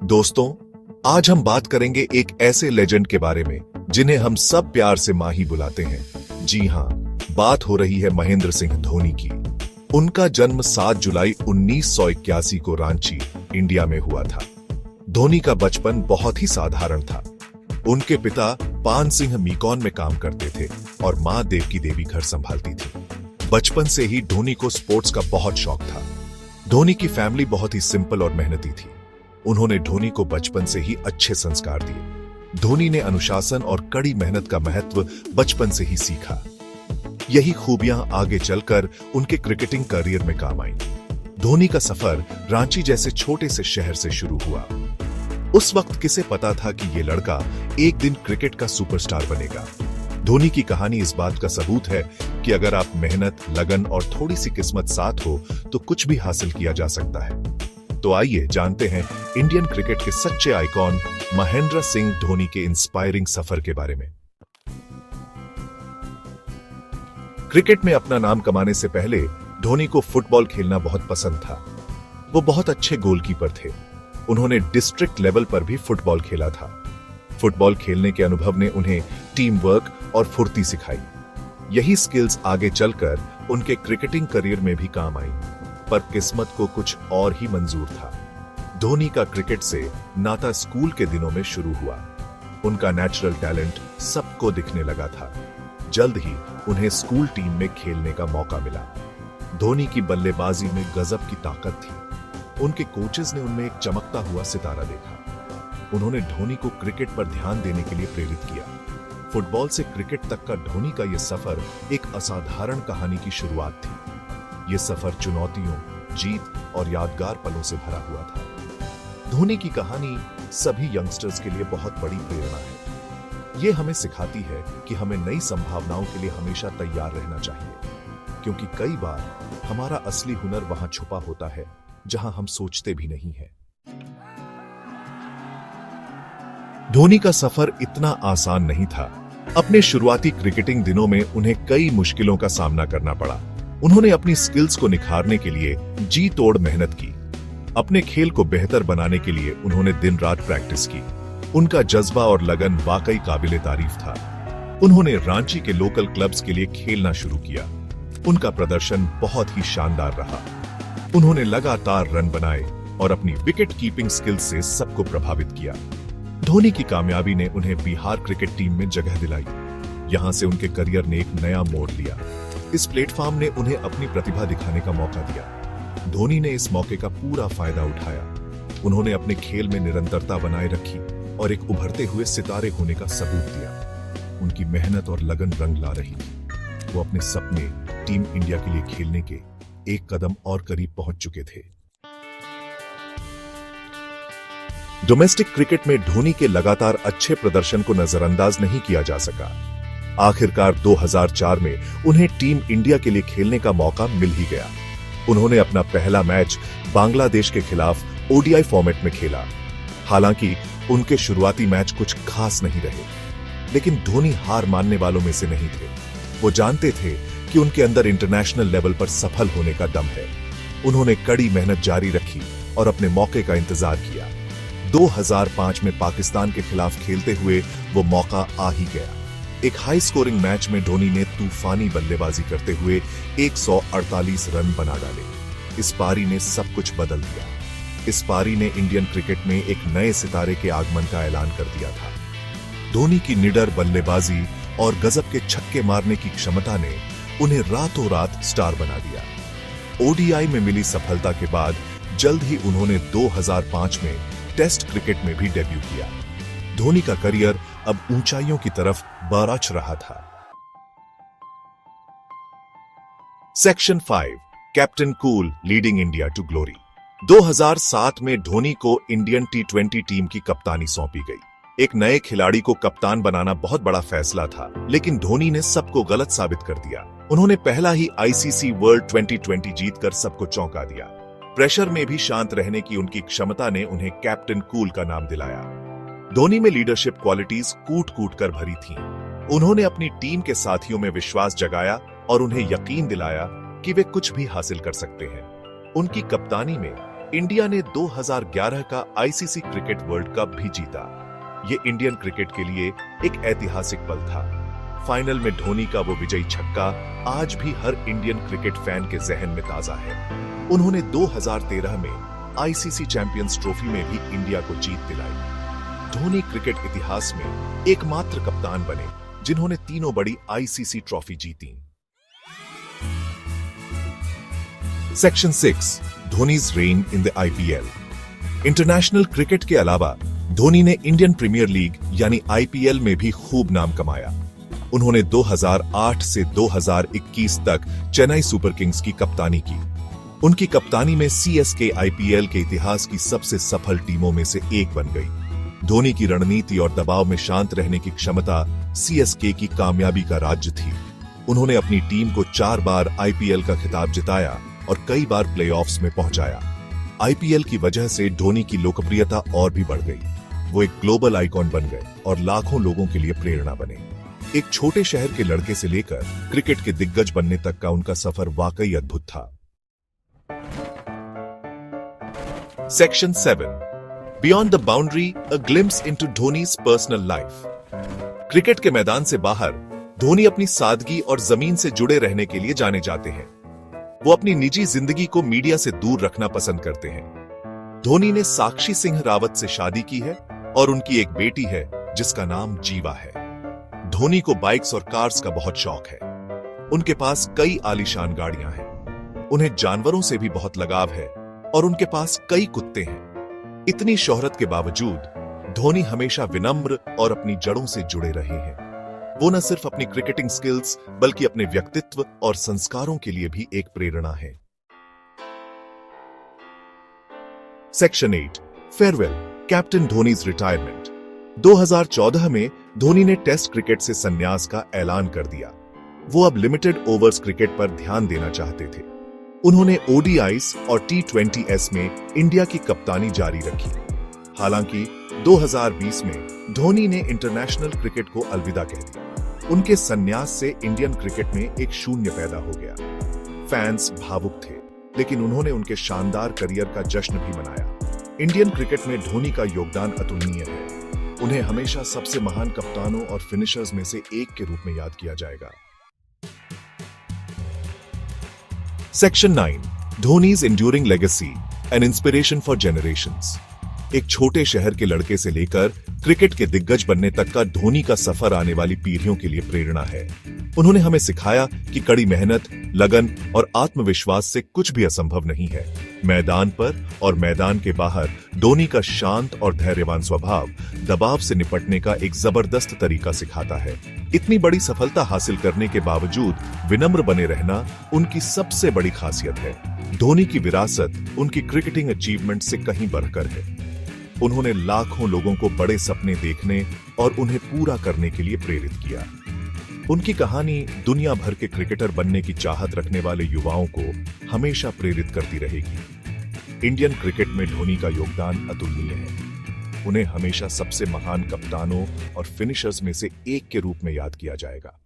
दोस्तों, आज हम बात करेंगे एक ऐसे लेजेंड के बारे में जिन्हें हम सब प्यार से माही बुलाते हैं। जी हां, बात हो रही है महेंद्र सिंह धोनी की। उनका जन्म 7 जुलाई 1981 को रांची, इंडिया में हुआ था। धोनी का बचपन बहुत ही साधारण था। उनके पिता पान सिंह मीकॉन में काम करते थे और मां देवकी देवी घर संभालती थी। बचपन से ही धोनी को स्पोर्ट्स का बहुत शौक था। धोनी की फैमिली बहुत ही सिंपल और मेहनती थी। उन्होंने धोनी को बचपन से ही अच्छे संस्कार दिए। धोनी ने अनुशासन और कड़ी मेहनत का महत्व बचपन से ही सीखा। यही खूबियां आगे चलकर उनके क्रिकेटिंग करियर में काम आई। धोनी का सफर रांची जैसे छोटे से शहर से शुरू हुआ। उस वक्त किसे पता था कि यह लड़का एक दिन क्रिकेट का सुपरस्टार बनेगा। धोनी की कहानी इस बात का सबूत है कि अगर आप मेहनत, लगन और थोड़ी सी किस्मत साथ हो तो कुछ भी हासिल किया जा सकता है। तो आइए जानते हैं इंडियन क्रिकेट के सच्चे आइकॉन महेंद्र सिंह धोनी के इंस्पायरिंग सफर के बारे में। क्रिकेट में अपना नाम कमाने से पहले धोनी को फुटबॉल खेलना बहुत पसंद था। वो बहुत अच्छे गोलकीपर थे। उन्होंने डिस्ट्रिक्ट लेवल पर भी फुटबॉल खेला था। फुटबॉल खेलने के अनुभव ने उन्हें टीम वर्क और फुर्ती सिखाई। यही स्किल्स आगे चलकर उनके क्रिकेटिंग करियर में भी काम आई। पर किस्मत को कुछ और ही मंजूर था। धोनी का क्रिकेट से नाता स्कूल के दिनों में शुरू हुआ। उनका नेचुरल टैलेंट सबको दिखने लगा था। जल्द ही उन्हें स्कूल टीम में खेलने का मौका मिला। धोनी की बल्लेबाजी में गजब की ताकत थी। उनके कोचेस ने उनमें एक चमकता हुआ सितारा देखा। उन्होंने धोनी को क्रिकेट पर ध्यान देने के लिए प्रेरित किया। फुटबॉल से क्रिकेट तक का धोनी का यह सफर एक असाधारण कहानी की शुरुआत थी। यह सफर चुनौतियों, जीत और यादगार पलों से भरा हुआ था। धोनी की कहानी सभी यंगस्टर्स के लिए बहुत बड़ी प्रेरणा है। यह हमें सिखाती है कि हमें नई संभावनाओं के लिए हमेशा तैयार रहना चाहिए, क्योंकि कई बार हमारा असली हुनर वहां छुपा होता है जहां हम सोचते भी नहीं हैं। धोनी का सफर इतना आसान नहीं था। अपने शुरुआती क्रिकेटिंग दिनों में उन्हें कई मुश्किलों का सामना करना पड़ा। उन्होंने अपनी स्किल्स को निखारने के लिए जी तोड़ मेहनत की। अपने खेल को बेहतर बनाने के लिए उन्होंने दिन रात प्रैक्टिस की। उनका जज्बा और लगन वाकई काबिले तारीफ था। उन्होंने रांची के लोकल क्लब्स के लिए खेलना शुरू किया। उनका प्रदर्शन बहुत ही शानदार रहा। उन्होंने लगातार रन बनाए और अपनी विकेट कीपिंग स्किल्स से सबको प्रभावित किया। धोनी की कामयाबी ने उन्हें बिहार क्रिकेट टीम में जगह दिलाई। यहां से उनके करियर ने एक नया मोड़ लिया। इस प्लेटफॉर्म ने उन्हें अपनी प्रतिभा दिखाने का मौका दिया। धोनी ने इस मौके का पूरा फायदा उठाया। उन्होंने अपने खेल में निरंतरता बनाए रखी और एक उभरते हुए सितारे होने का सबूत दिया। उनकी मेहनत और लगन रंग ला रही थी। वो अपने सपने टीम इंडिया के लिए खेलने के एक कदम और करीब पहुंच चुके थे। डोमेस्टिक क्रिकेट में धोनी के लगातार अच्छे प्रदर्शन को नजरअंदाज नहीं किया जा सका। आखिरकार 2004 में उन्हें टीम इंडिया के लिए खेलने का मौका मिल ही गया। उन्होंने अपना पहला मैच बांग्लादेश के खिलाफ ओडीआई फॉर्मेट में खेला। हालांकि उनके शुरुआती मैच कुछ खास नहीं रहे, लेकिन धोनी हार मानने वालों में से नहीं थे। वो जानते थे कि उनके अंदर इंटरनेशनल लेवल पर सफल होने का दम है। उन्होंने कड़ी मेहनत जारी रखी और अपने मौके का इंतजार किया। 2005 में पाकिस्तान के खिलाफ खेलते हुए वो मौका आ ही गया। एक हाई स्कोरिंग मैच में धोनी ने तूफानी बल्लेबाजी करते हुए 148 रन बना डाले। इस पारी ने सब कुछ बदल दिया। इस पारी ने इंडियन क्रिकेट में एक नए सितारे के आगमन का ऐलान कर दिया था। धोनी की निडर बल्लेबाजी और गजब के छक्के मारने की क्षमता ने उन्हें रातों रात स्टार बना दिया। ओडीआई में मिली सफलता के बाद जल्द ही उन्होंने 2005 में टेस्ट क्रिकेट में भी डेब्यू किया। धोनी का करियर अब ऊंचाइयों की तरफ बरछ रहा था। Section 5, captain cool leading India to glory. 2007 में धोनी को इंडियन टी20 टीम की कप्तानी सौंपी गई। एक नए खिलाड़ी को कप्तान बनाना बहुत बड़ा फैसला था, लेकिन धोनी ने सबको गलत साबित कर दिया। उन्होंने पहला ही आईसीसी वर्ल्ड 2020 जीतकर सबको चौंका दिया। प्रेशर में भी शांत रहने की उनकी क्षमता ने उन्हें कैप्टन कूल का नाम दिलाया। धोनी में लीडरशिप क्वालिटीज कूट कूट कर भरी थीं। उन्होंने अपनी टीम के साथियों में विश्वास जगाया और उन्हें यकीन दिलाया कि वे कुछ भी हासिल कर सकते हैं। उनकी कप्तानी में इंडिया ने 2011 का आईसीसी क्रिकेट वर्ल्ड कप भी जीता। ये इंडियन क्रिकेट के लिए एक ऐतिहासिक पल था। फाइनल में धोनी का वो विजयी छक्का आज भी हर इंडियन क्रिकेट फैन के जहन में ताजा है। उन्होंने 2013 में आईसीसी चैंपियंस ट्रॉफी में भी इंडिया को जीत दिलाई। धोनी क्रिकेट इतिहास में एकमात्र कप्तान बने जिन्होंने तीनों बड़ी आईसीसी ट्रॉफी जीती। Section 6, Dhoni's rain in the IPL. International cricket के अलावा धोनी ने इंडियन प्रीमियर लीग यानी आईपीएल में भी खूब नाम कमाया। उन्होंने 2008 से 2021 तक चेन्नई सुपर किंग्स की कप्तानी की। उनकी कप्तानी में सीएसके आईपीएल के इतिहास की सबसे सफल टीमों में से एक बन गई। धोनी की रणनीति और दबाव में शांत रहने की क्षमता सीएसके की कामयाबी का राज थी। उन्होंने अपनी टीम को 4 बार आईपीएल का खिताब जिताया और कई बार प्लेऑफ्स में पहुंचाया। आईपीएल की वजह से धोनी की लोकप्रियता और भी बढ़ गई। वो एक ग्लोबल आइकॉन बन गए और लाखों लोगों के लिए प्रेरणा बने। एक छोटे शहर के लड़के से लेकर क्रिकेट के दिग्गज बनने तक का उनका सफर वाकई अद्भुत था। Section 7, beyond the boundary, a glimpse into Dhoni's personal life. Cricket के मैदान से बाहर धोनी अपनी सादगी और जमीन से जुड़े रहने के लिए जाने जाते हैं। वो अपनी निजी जिंदगी को मीडिया से दूर रखना पसंद करते हैं। धोनी ने साक्षी सिंह रावत से शादी की है और उनकी एक बेटी है जिसका नाम जीवा है। धोनी को बाइक्स और कार्स का बहुत शौक है। उनके पास कई आलीशान गाड़ियां हैं। उन्हें जानवरों से भी बहुत लगाव है और उनके पास कई कुत्ते हैं। इतनी शोहरत के बावजूद धोनी हमेशा विनम्र और अपनी जड़ों से जुड़े रहे हैं। वो न सिर्फ अपनी क्रिकेटिंग स्किल्स बल्कि अपने व्यक्तित्व और संस्कारों के लिए भी एक प्रेरणा है। Section 8, farewell, captain Dhoni's retirement. 2014 में धोनी ने टेस्ट क्रिकेट से संन्यास का ऐलान कर दिया। वो अब लिमिटेड ओवर्स क्रिकेट पर ध्यान देना चाहते थे। उन्होंने ओडीआईज और T20s में इंडिया की कप्तानी जारी रखी। हालांकि 2020 में धोनी ने इंटरनेशनल क्रिकेट को अलविदा कह दिया। उनके संन्यास से इंडियन क्रिकेट में एक शून्य पैदा हो गया। फैंस भावुक थे, लेकिन उन्होंने उनके शानदार करियर का जश्न भी मनाया। इंडियन क्रिकेट में धोनी का योगदान अतुलनीय है। उन्हें हमेशा सबसे महान कप्तानों और फिनिशर्स में से एक के रूप में याद किया जाएगा। Section 9, Dhoni's enduring legacy, an inspiration for generations. एक छोटे शहर के लड़के से लेकर क्रिकेट के दिग्गज बनने तक का धोनी का सफर आने वाली पीढ़ियों के लिए प्रेरणा है। उन्होंने हमें सिखाया कि कड़ी मेहनत, लगन और आत्मविश्वास से कुछ भी असंभव नहीं है। मैदान पर और मैदान के बाहर धोनी का शांत और धैर्यवान स्वभाव दबाव से निपटने का एक जबरदस्त तरीका सिखाता है। इतनी बड़ी सफलता हासिल करने के बावजूद विनम्र बने रहना उनकी सबसे बड़ी खासियत है। धोनी की विरासत उनकी क्रिकेटिंग अचीवमेंट से कहीं बढ़कर है। उन्होंने लाखों लोगों को बड़े सपने देखने और उन्हें पूरा करने के लिए प्रेरित किया। उनकी कहानी दुनिया भर के क्रिकेटर बनने की चाहत रखने वाले युवाओं को हमेशा प्रेरित करती रहेगी। इंडियन क्रिकेट में धोनी का योगदान अतुलनीय है। उन्हें हमेशा सबसे महान कप्तानों और फिनिशर्स में से एक के रूप में याद किया जाएगा।